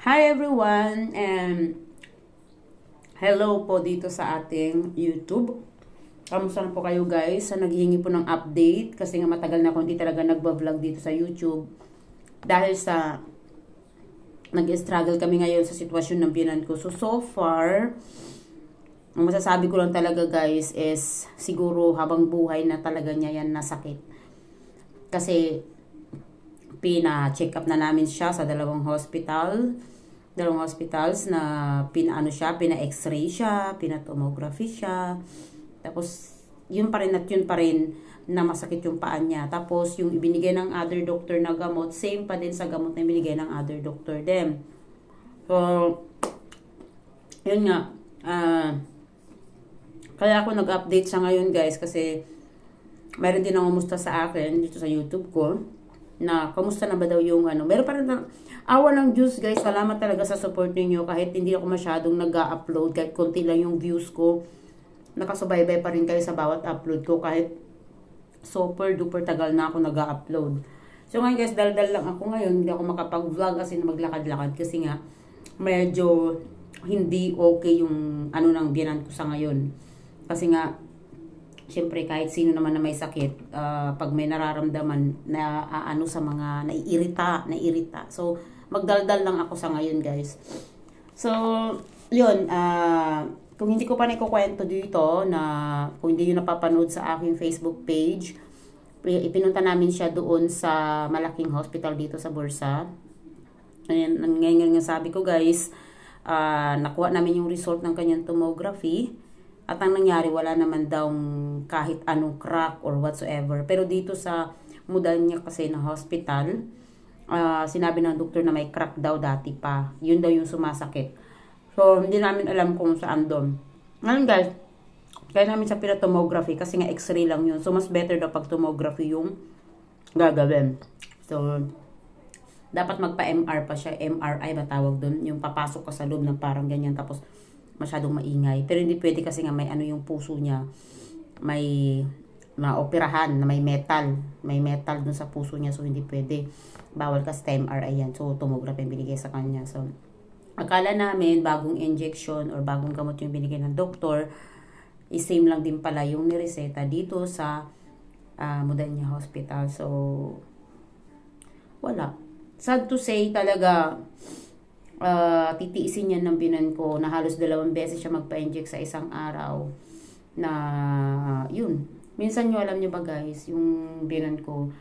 Hi everyone, and hello po dito sa ating YouTube. Kamusta na po kayo guys? Naghihingi po ng update kasi nga matagal na ako hindi talaga nagba-vlog dito sa YouTube. Dahil sa nag-struggle kami ngayon sa sitwasyon ng biyanan ko. So far, ang masasabi ko lang talaga guys is siguro habang buhay na talaga niya yan nasakit. Kasi pina-check up na namin siya sa dalawang hospitals na pina-x-ray siya, pina-tomography siya. Tapos yun pa rin na masakit yung paa niya. Tapos yung ibinigay ng other doctor na gamot, same pa din sa gamot na ibinigay ng other doctor din. So yun nga, kaya ako nag-update siya ngayon guys kasi mayroon din ang umusta sa akin dito sa YouTube ko na kamusta na ba daw yung meron pa rin awa ng Diyos guys, salamat talaga sa support niyo kahit hindi ako masyadong nag-upload, kahit konti lang yung views ko, nakasubaybay pa rin kayo sa bawat upload ko kahit super duper tagal na ako nag-upload. So ngayon guys, daldal lang ako ngayon, hindi ako makapag-vlog kasi maglakad-lakad kasi nga medyo hindi okay yung ng biyanan ko sa ngayon. Kasi nga siyempre kahit sino naman na may sakit, pag may nararamdaman na sa mga naiirita. So magdaldal lang ako sa ngayon guys. So yun, kung hindi ko pa naikukwento dito na kung hindi nyo napapanood sa aking Facebook page, ipinunta namin siya doon sa malaking hospital dito sa Bursa. Ngayon nga sabi ko guys, nakuha namin yung result ng kanyang tomography. At ang nangyari, wala naman daw kahit anong crack or whatsoever. Pero dito sa muda niya kasi na hospital, sinabi ng doktor na may crack daw dati pa. Yun daw yung sumasakit. So, hindi namin alam kung saan doon. Ngayon guys, kaya namin sa pinatomography kasi nga x-ray lang yun. So, mas better daw pag tomography yung gagawin. So, dapat magpa-MR pa siya. MRI ba tawag doon? Yung papasok ka sa loob ng parang ganyan. Tapos, masyadong maingay. Pero hindi pwede kasi nga may yung puso niya. May maoperahan na may metal. May metal dun sa puso niya. So, hindi pwede. Bawal kasi sa MRI yan. So, tomography yung binigay sa kanya. So, akala namin bagong injection or bagong gamot yung binigay ng doktor. Same lang din pala yung nireseta dito sa Mudanya Hospital. So, wala. Sad to say talaga, titiisin yan ng binan ko na halos 2 beses siya magpa-inject sa isang araw na yun. Minsan nyo alam nyo ba guys, yung binan ko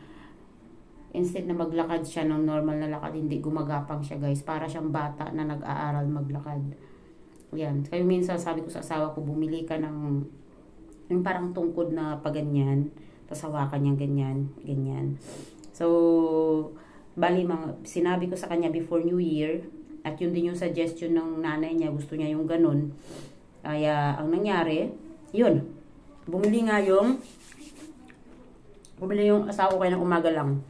instead na maglakad siya ng normal na lakad, hindi gumagapang siya guys, para siyang bata na nag-aaral maglakad. Yan, kaya minsan sabi ko sa asawa ko, bumili ka ng yung parang tungkod na paganyan, tapos hawakan niyang ganyan. So bali sinabi ko sa kanya before New Year. At yun din yung suggestion ng nanay niya. Gusto niya yung ganun. Kaya, ang nangyari, yun. Bumili yung asawa ko kayo ng umaga lang.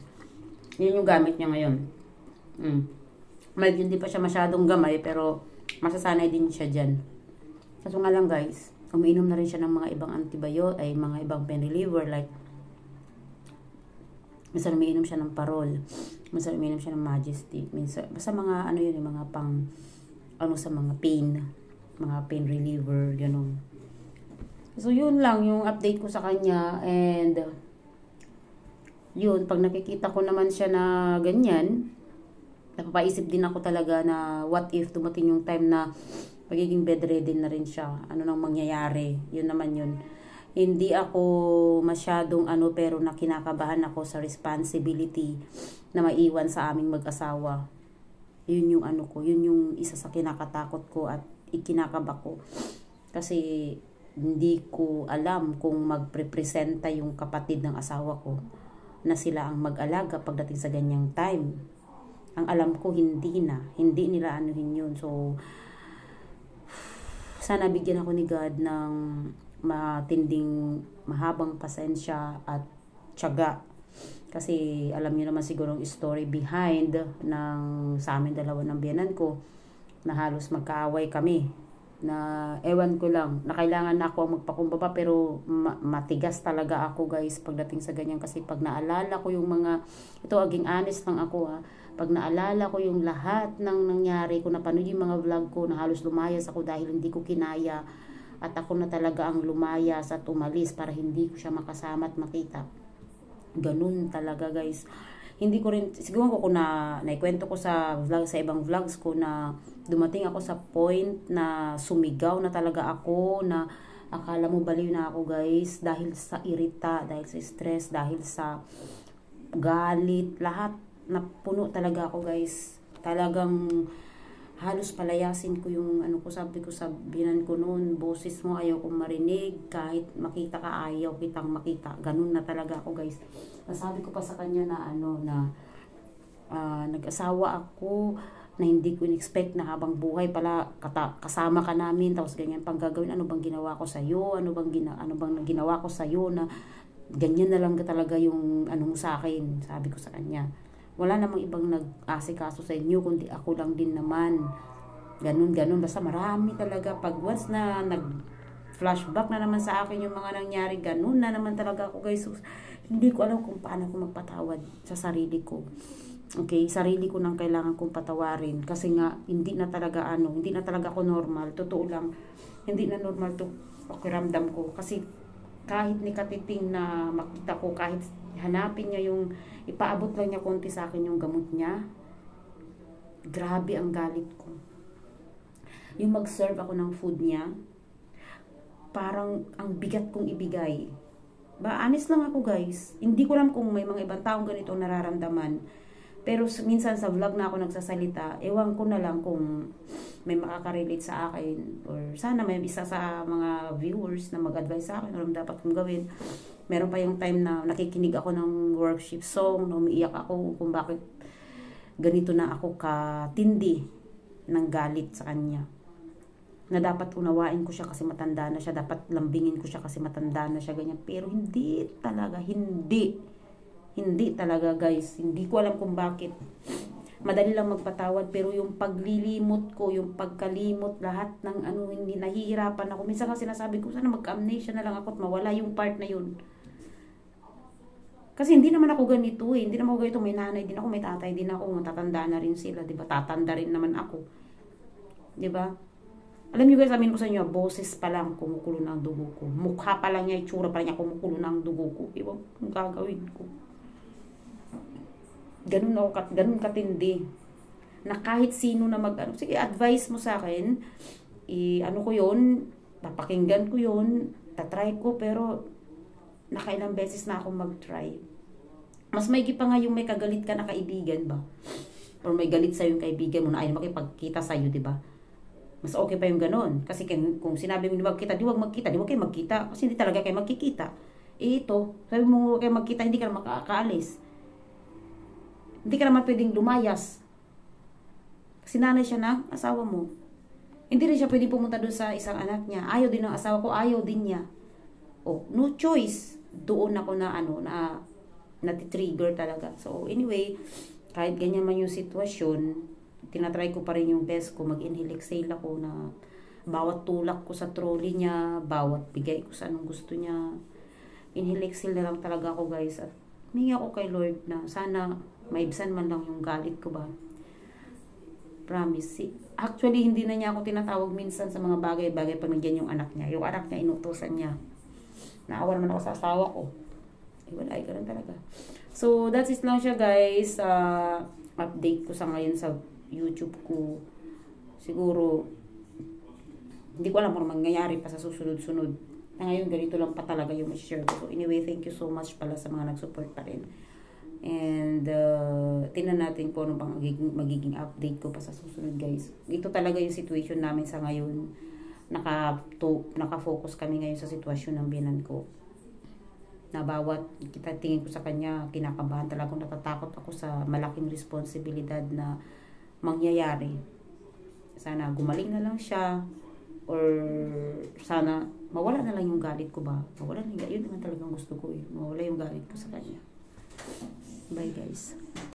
Yun yung gamit niya ngayon. Medyo hindi pa siya masyadong gamay, pero masasanay din siya dyan. Kaso nga lang guys, umiinom na rin siya ng mga ibang mga ibang pain reliever, like minsan umiinom siya ng Parol, minsan umiinom siya ng Majesty, minsan basta mga yun, yung mga pang sa mga pain reliever, ganun. So yun lang yung update ko sa kanya. And yun, pag nakikita ko naman siya na ganyan, napapaisip din ako talaga na what if dumating yung time na magiging bedridden na rin siya, ano nang mangyayari. Yun naman yun. Hindi ako masyadong pero nakinakabahan ako sa responsibility na maiwan sa aming mag-asawa. Yun yung yun yung isa sa kinakatakot ko at ikinakaba ko. Kasi hindi ko alam kung magprepresenta yung kapatid ng asawa ko na sila ang mag-alaga pagdating sa ganyang time. Ang alam ko hindi nila yun. So sana bigyan ako ni God ng mahabang pasensya at tiyaga. Kasi alam niyo naman siguro ang story behind sa amin dalawa ng biyanan ko na halos magkaaway kami. Na ewan ko lang, na kailangan na ako ang magpakumbaba, pero matigas talaga ako guys pagdating sa ganyan. Kasi pag naalala ko yung ito aging honest lang ako Pag naalala ko yung lahat ng nangyari ko, napanood yung mga vlog ko, na halos lumayas ako dahil hindi ko kinaya. At ako na talaga ang lumayas at umalis para hindi ko siya makasama at makita. Ganun talaga guys. Hindi ko rin, siguro ko na naikwento ko sa vlog, sa ibang vlogs ko na dumating ako sa point na sumigaw na talaga ako, na akala mo baliw na ako guys, dahil sa irita, dahil sa stress, dahil sa galit, lahat napuno talaga ako guys. Talagang halos palayasin ko yung ano ko, sabi ko sa binan ko noon, boses mo ayaw kong marinig, kahit makita ka ayaw kitang makita. Ganun na talaga ako guys. Nasabi ko pa sa kanya na ano, na nag-asawa ako, na hindi ko in-expect na habang buhay pala kasama ka namin, tapos ganyan pang gagawin. Ano bang ginawa ko sa iyo? Ano bang ginawa ko sa iyo na ganyan na lang talaga yung ano mo sa akin? Sabi ko sa kanya. Wala namang ibang nag-asikaso sa inyo, kundi ako lang din naman. Ganun. Basta marami talaga. Pag once na nag-flashback na naman sa akin yung mga nangyari, ganun na naman talaga ako guys. So, hindi ko alam kung paano ko magpatawad sa sarili ko. Okay, sarili ko nang kailangan kong patawarin. Kasi nga, hindi na talaga ako normal. Totoo lang, hindi na normal to pakiramdam ko. Kasi kahit ni Katiting na makita ko, kahit hanapin niya yung, ipaabot lang niya konti sa akin yung gamot niya, grabe ang galit ko. Yung mag-serve ako ng food niya, parang ang bigat kong ibigay. Honest lang ako guys, hindi ko alam kung may mga ibang taong ganito nararamdaman. Pero minsan sa vlog na ako nagsasalita, ewan ko na lang kung may makaka-relate sa akin, or sana may isa sa mga viewers na mag-advise sa akin or dapat kong gawin. Meron pa yung time na nakikinig ako ng worship song, na umiiyak ako kung bakit ganito na ako katindi ng galit sa kanya. Na dapat unawain ko siya kasi matanda na siya, dapat lambingin ko siya kasi matanda na siya, ganyan. Pero hindi talaga, hindi talaga guys. Hindi ko alam kung bakit. Madali lang magpatawad, pero yung paglilimot ko, yung pagkalimot, lahat ng ano, hindi, nahihirapan ako. Minsan kasi sinasabi ko, sana mag-amnesia na lang ako at mawala yung part na yun. Kasi hindi naman ako ganito eh. Hindi naman ako ganito, may nanay din ako, may tatay din ako, matatanda na rin sila, 'di ba? Tatanda rin naman ako. 'Di ba? Alam niyo guys, sabihin ko sa inyo, boses pa lang kumukulo na ang dugo ko. Mukha pa lang niya, itsura pa lang niya kumukulo na ang dugo ko. Ewan kung gagawin ko. Ganun katindi. Na kahit sino na mag-ano, sige, advice mo sa akin, ano ko yun, papakinggan ko yun, tatry ko, pero nakailang beses na ako mag-try. Mas maigi pa nga yung may kagalit ka na kaibigan ba? Or may galit sa yung kaibigan mo na ayaw makipagkita sa iyo, 'di ba? Mas okay pa yung ganoon. Kasi kung sinabi mo magkita, di wag magkita, di wag kayo magkita kasi hindi talaga kayo magkikita. Ito, sabi mo kayo magkita, hindi ka makakaalis. Hindi ka naman pwedeng lumayas. Kasi nanay siya ng asawa mo. Hindi rin siya pwedeng pumunta doon sa isang anak niya. Ayaw din ng asawa ko, ayaw din niya. Oh, no choice. Doon ako na nati-trigger talaga. So anyway, kahit ganyan man yung sitwasyon, tinatry ko pa rin yung best ko. Mag-inhale exhale ako na bawat tulak ko sa trolley niya, bawat bigay ko sa anong gusto niya. Inhale exhale na lang talaga ako guys. At humingi ako kay Lord na sana maibsan man lang yung galit ko ba. Promise. Actually, hindi na niya ako tinatawag minsan sa mga bagay-bagay pag nandiyan yung anak niya. Yung anak niya, inutusan niya. Naawa naman ako sa asawa ko. Wala, ganun talaga. So, that's it lang siya guys. Update ko sa ngayon sa YouTube ko. Siguro, hindi ko alam kung mangyayari pa sa susunod-sunod. Na ngayon, ganito lang pa talaga yung share ko. So, anyway, thank you so much pala sa mga nag-support pa rin. And, tingnan natin kung ano bang magiging update ko pa sa susunod guys. Ito talaga yung situation namin sa ngayon. Naka-focus kami ngayon sa sitwasyon ng biyanan ko. Na bawat tingin ko sa kanya, kinakabahan talaga, natatakot ako sa malaking responsibilidad na mangyayari. Sana gumaling na lang siya, or sana mawala na lang yung galit ko ba. Mawala na, yun naman talagang gusto ko eh. Mawala yung galit ko sa kanya. Bye guys.